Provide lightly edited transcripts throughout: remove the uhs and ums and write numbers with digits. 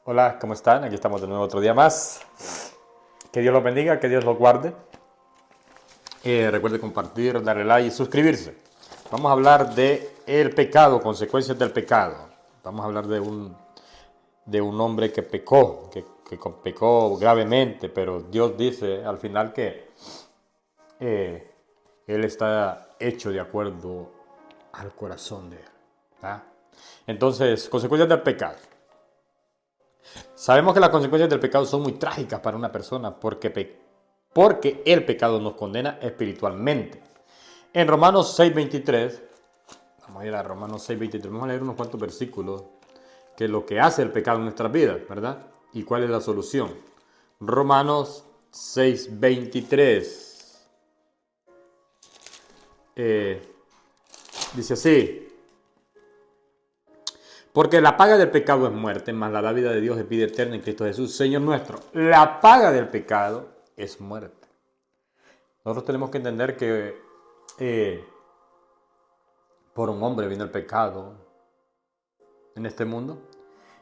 Hola, ¿cómo están? Aquí estamos de nuevo otro día más. Que Dios los bendiga, que Dios los guarde. Recuerde compartir, darle like y suscribirse. Vamos a hablar de el pecado, consecuencias del pecado. Vamos a hablar de un hombre que pecó, que pecó gravemente, pero Dios dice al final que eh, él está hecho de acuerdo al corazón de él. ¿Ah? Entonces, consecuencias del pecado. Sabemos que las consecuencias del pecado son muy trágicas para una persona porque el pecado nos condena espiritualmente. En Romanos 6:23, vamos a ir a Romanos 6:23, vamos a leer unos cuantos versículos que es lo que hace el pecado en nuestras vidas, ¿verdad? ¿Y cuál es la solución? Romanos 6:23 dice así: porque la paga del pecado es muerte, mas la dávida de Dios es vida eterna en Cristo Jesús, Señor nuestro. La paga del pecado es muerte. Nosotros tenemos que entender que eh, por un hombre vino el pecado en este mundo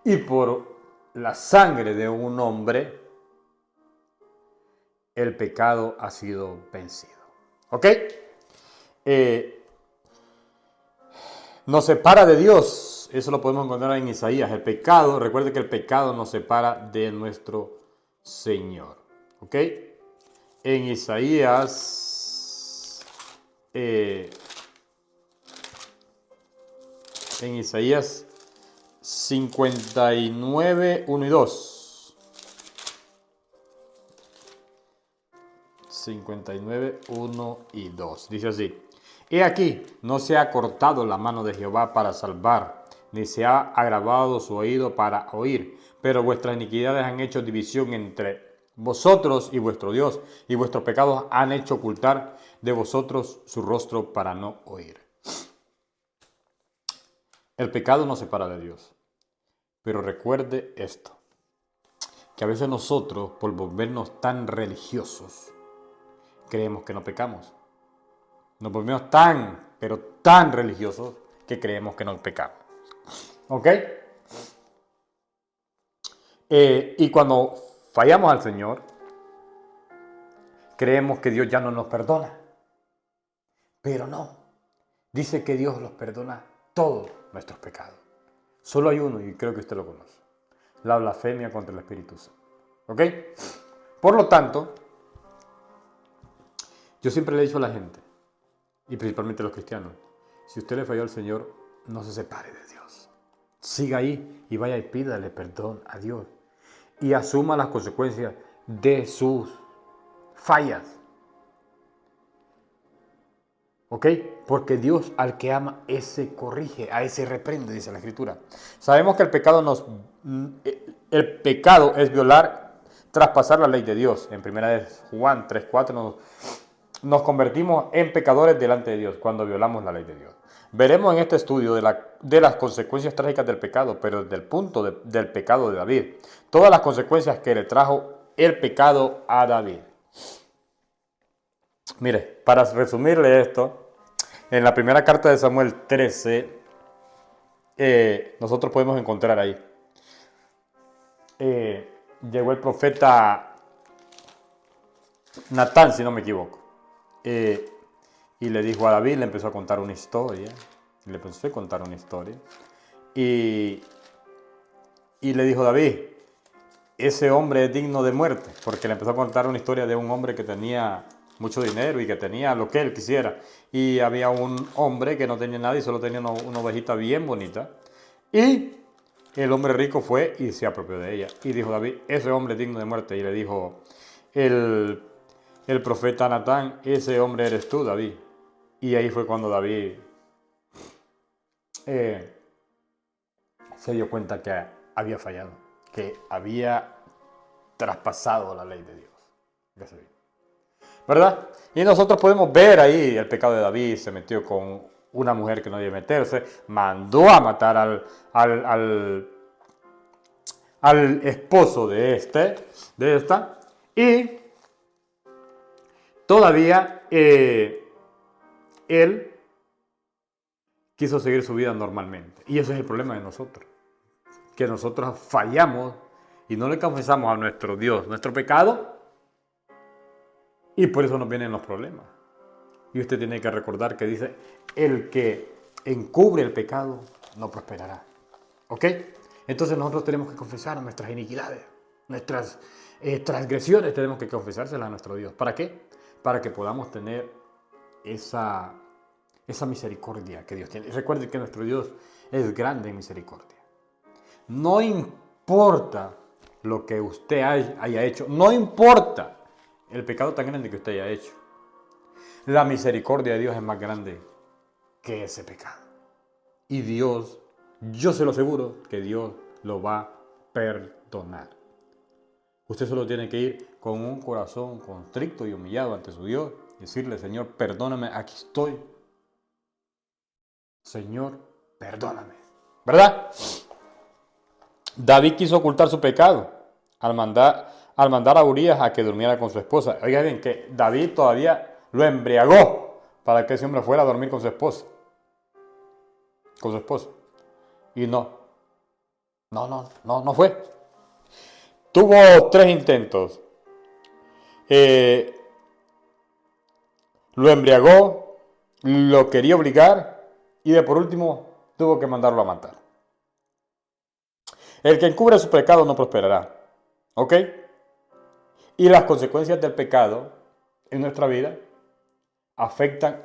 y por la sangre de un hombre el pecado ha sido vencido. ¿Ok? Eh, nos separa de Dios. Eso lo podemos encontrar en Isaías. El pecado, recuerde que el pecado nos separa de nuestro Señor. ¿Ok? En Isaías, eh, en Isaías 59, 1 y 2. 59, 1 y 2. Dice así: He aquí, no se ha cortado la mano de Jehová para salvar, ni se ha agravado su oído para oír, pero vuestras iniquidades han hecho división entre vosotros y vuestro Dios, y vuestros pecados han hecho ocultar de vosotros su rostro para no oír. El pecado nos separa de Dios. Pero recuerde esto, que a veces nosotros, por volvernos tan religiosos, creemos que no pecamos. Nos volvemos tan, pero tan religiosos que creemos que no pecamos. ¿Ok? Y cuando fallamos al Señor, creemos que Dios ya no nos perdona. Pero no. Dice que Dios los perdona todos nuestros pecados. Solo hay uno, y creo que usted lo conoce: la blasfemia contra el Espíritu Santo. ¿Ok? Por lo tanto, yo siempre le he dicho a la gente, y principalmente a los cristianos, si usted le falló al Señor, no se separe de Dios. Siga ahí y vaya y pídale perdón a Dios. Y asuma las consecuencias de sus fallas. ¿Ok? Porque Dios al que ama, ese corrige, a ese reprende, dice la Escritura. Sabemos que el pecado es violar, traspasar la ley de Dios. En 1 Juan 3:4 nos convertimos en pecadores delante de Dios cuando violamos la ley de Dios. Veremos en este estudio de las consecuencias trágicas del pecado, pero desde el punto del pecado de David. Todas las consecuencias que le trajo el pecado a David. Mire, para resumirle esto, en la primera carta de Samuel 13, nosotros podemos encontrar ahí. Llegó el profeta Natán, si no me equivoco. Y le dijo a David, le empezó a contar una historia. Le empezó a contar una historia. Y, y le dijo David, ese hombre es digno de muerte, porque le empezó a contar una historia de un hombre que tenía mucho dinero y que tenía lo que él quisiera. Y había un hombre que no tenía nada y solo tenía una ovejita bien bonita. Y el hombre rico fue y se apropió de ella. Y dijo David, ese hombre es digno de muerte. Y le dijo el, el profeta Natán, ese hombre eres tú, David. Y ahí fue cuando David eh, se dio cuenta que había fallado, que había traspasado la ley de Dios. ¿Verdad? Y nosotros podemos ver ahí el pecado de David. Se metió con una mujer que no debía meterse, mandó a matar al esposo de esta, y todavía él quiso seguir su vida normalmente. Y ese es el problema de nosotros, que nosotros fallamos y no le confesamos a nuestro Dios nuestro pecado, y por eso nos vienen los problemas. Y usted tiene que recordar que dice, el que encubre el pecado no prosperará. ¿Ok? Entonces nosotros tenemos que confesar nuestras iniquidades, nuestras transgresiones, tenemos que confesárselas a nuestro Dios. ¿Para qué? Para que podamos tener esa misericordia que Dios tiene. Recuerde que nuestro Dios es grande en misericordia. No importa lo que usted haya hecho, no importa el pecado tan grande que usted haya hecho. La misericordia de Dios es más grande que ese pecado. Y Dios, yo se lo aseguro, que Dios lo va a perdonar. Usted solo tiene que ir con un corazón contrito y humillado ante su Dios y decirle, Señor, perdóname, aquí estoy. Señor, perdóname. ¿Verdad? David quiso ocultar su pecado al mandar a Urías a que durmiera con su esposa. Oiga bien, que David todavía lo embriagó para que ese hombre fuera a dormir con su esposa. Con su esposa. Y no fue. Tuvo 3 intentos. Lo embriagó, lo quería obligar y de por último tuvo que mandarlo a matar. El que encubre su pecado no prosperará. ¿Ok? Y las consecuencias del pecado en nuestra vida afectan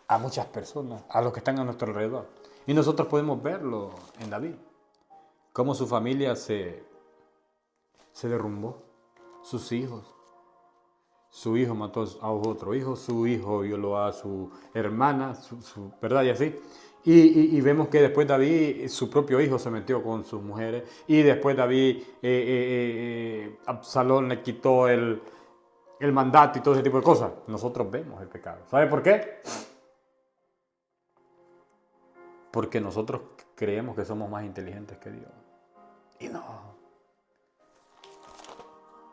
a muchas personas, a los que están a nuestro alrededor. Y nosotros podemos verlo en David, cómo su familia se derrumbó, sus hijos. Su hijo mató a otro hijo, su hijo violó a su hermana, ¿verdad? Y así. Y vemos que después David, su propio hijo se metió con sus mujeres. Y después David, Absalón le quitó el mandato y todo ese tipo de cosas. Nosotros vemos el pecado. ¿Sabe por qué? Porque nosotros creemos que somos más inteligentes que Dios. Y no.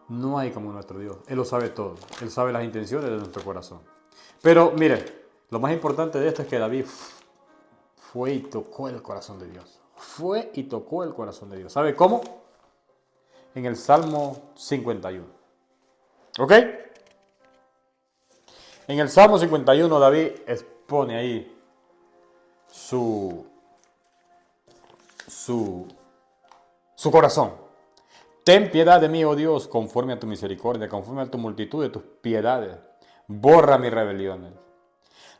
No hay como nuestro Dios. Él lo sabe todo. Él sabe las intenciones de nuestro corazón. Pero mire, lo más importante de esto es que David fue y tocó el corazón de Dios. Fue y tocó el corazón de Dios. ¿Sabe cómo? En el Salmo 51. ¿Ok? En el Salmo 51 David expone ahí su corazón. Ten piedad de mí, oh Dios, conforme a tu misericordia, conforme a tu multitud de tus piedades. Borra mis rebeliones.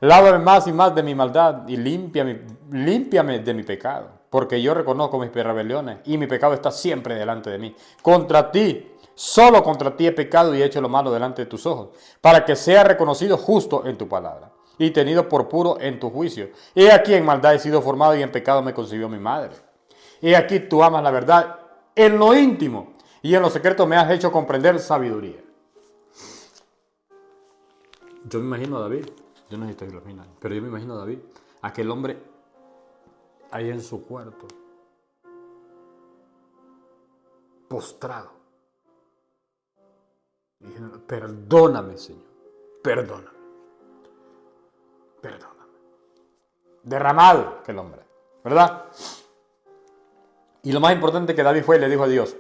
Lávame más y más de mi maldad y límpiame de mi pecado, porque yo reconozco mis rebeliones y mi pecado está siempre delante de mí. Contra ti, solo contra ti he pecado y he hecho lo malo delante de tus ojos, para que sea reconocido justo en tu palabra y tenido por puro en tu juicio. He aquí en maldad he sido formado y en pecado me concibió mi madre. He aquí tú amas la verdad en lo íntimo y en lo secreto me has hecho comprender sabiduría. Yo me imagino a David, yo no sé si ustedes lo imaginan, pero yo me imagino a David, aquel hombre ahí en su cuarto, postrado, diciendo, perdóname, Señor, perdóname, perdóname. Derramado aquel hombre, ¿verdad? Y lo más importante que David fue y le dijo a Dios,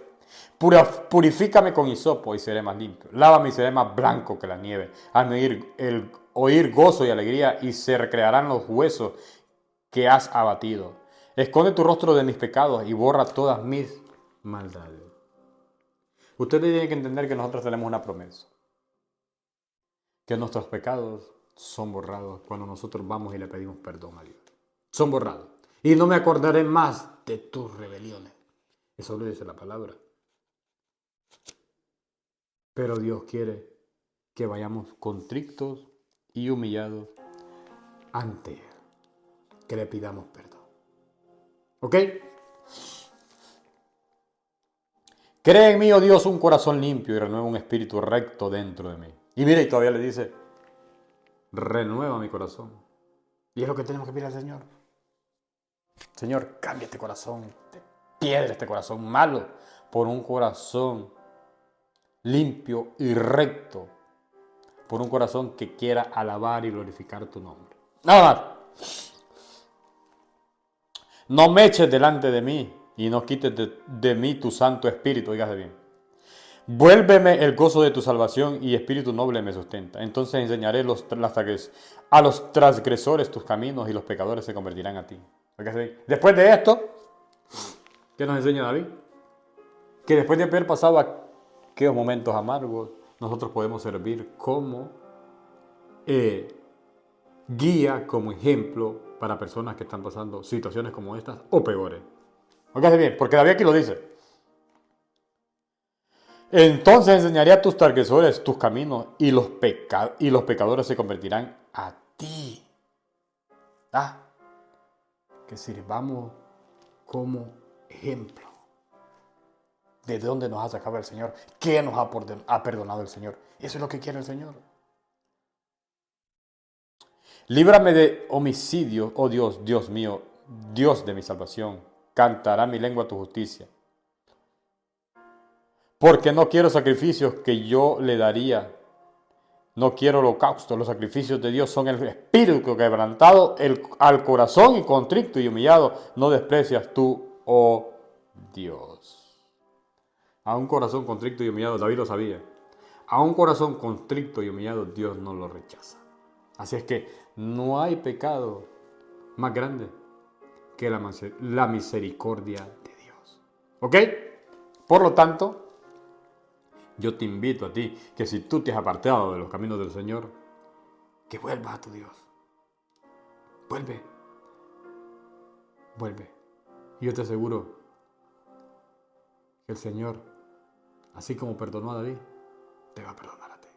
purifícame con hisopo y seré más limpio. Lávame y seré más blanco que la nieve. Hazme oír gozo y alegría y se recrearán los huesos que has abatido. Esconde tu rostro de mis pecados y borra todas mis maldades. Usted tiene que entender que nosotros tenemos una promesa. Que nuestros pecados son borrados cuando nosotros vamos y le pedimos perdón a Dios. Son borrados. Y no me acordaré más de tus rebeliones. Eso lo dice la palabra. Pero Dios quiere que vayamos contritos y humillados ante Él. Que le pidamos perdón. ¿Ok? Crea en mí, oh Dios, un corazón limpio y renueva un espíritu recto dentro de mí. Y mire, y todavía le dice, renueva mi corazón. Y es lo que tenemos que pedir al Señor. Señor, cambia este corazón de piedra, este corazón malo, por un corazón limpio y recto, por un corazón que quiera alabar y glorificar tu nombre. Nada más. No me eches delante de mí y no quites de mí tu Santo Espíritu. Oígase bien. Vuélveme el gozo de tu salvación y espíritu noble me sustenta. Entonces enseñaré a los transgresores tus caminos y los pecadores se convertirán a ti. Oígase bien. Después de esto, ¿qué nos enseña David? Que después de haber pasado aquellos momentos amargos, nosotros podemos servir como guía, como ejemplo para personas que están pasando situaciones como estas o peores. Oígase bien, porque David aquí lo dice. Entonces enseñaré a tus transgresores tus caminos y los pecadores se convertirán a ti. Que sirvamos como ejemplo. ¿De dónde nos ha sacado el Señor? ¿Qué nos ha perdonado el Señor? Eso es lo que quiere el Señor. Líbrame de homicidio, oh Dios, Dios mío, Dios de mi salvación. Cantará mi lengua tu justicia. Porque no quiero sacrificios que yo le daría. No quiero holocausto. Los sacrificios de Dios son el espíritu quebrantado, al corazón y contrito y humillado. No desprecias tú, oh Dios. A un corazón contrito y humillado, David lo sabía. A un corazón contrito y humillado, Dios no lo rechaza. Así es que no hay pecado más grande que la misericordia de Dios. ¿Ok? Por lo tanto, yo te invito a ti que si tú te has apartado de los caminos del Señor, que vuelvas a tu Dios. Vuelve. Y yo te aseguro que el Señor, así como perdonó a David, te va a perdonar a ti.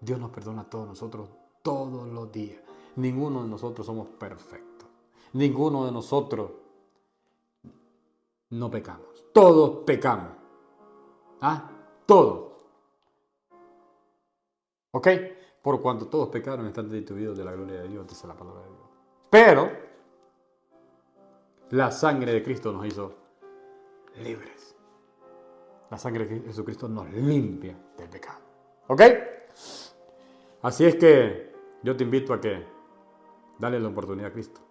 Dios nos perdona a todos nosotros todos los días. Ninguno de nosotros somos perfectos. Ninguno de nosotros no pecamos. Todos pecamos. Todos. ¿Ok? Por cuanto todos pecaron, están destituidos de la gloria de Dios, dice la palabra de Dios. Pero la sangre de Cristo nos hizo libres. La sangre de Jesucristo nos limpia del pecado. ¿Ok? Así es que yo te invito a que dale la oportunidad a Cristo.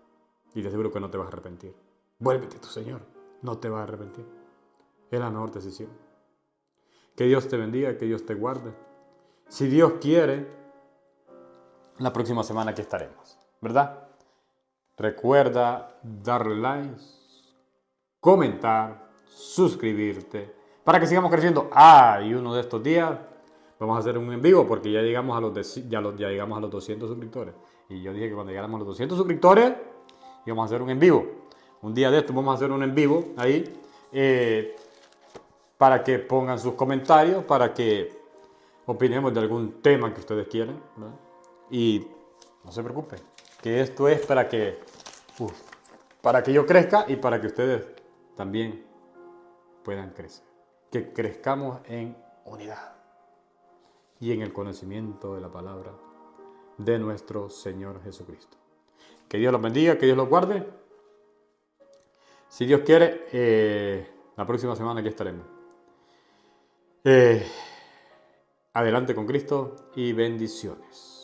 Y te aseguro que no te vas a arrepentir. Vuélvete a tu Señor. No te vas a arrepentir. Es la mejor decisión. Que Dios te bendiga, que Dios te guarde. Si Dios quiere, la próxima semana aquí estaremos, ¿verdad? Recuerda darle like, comentar, suscribirte, para que sigamos creciendo. Y uno de estos días vamos a hacer un en vivo, porque ya llegamos a los 200 suscriptores. Y yo dije que cuando llegáramos a los 200 suscriptores, íbamos a hacer un en vivo. Un día de estos vamos a hacer un en vivo ahí, para que pongan sus comentarios, para que opinemos de algún tema que ustedes quieran, ¿verdad? Y no se preocupen, que esto es para que yo crezca y para que ustedes también puedan crecer. Que crezcamos en unidad y en el conocimiento de la palabra de nuestro Señor Jesucristo. Que Dios los bendiga, que Dios los guarde. Si Dios quiere, la próxima semana aquí estaremos. Adelante con Cristo y bendiciones.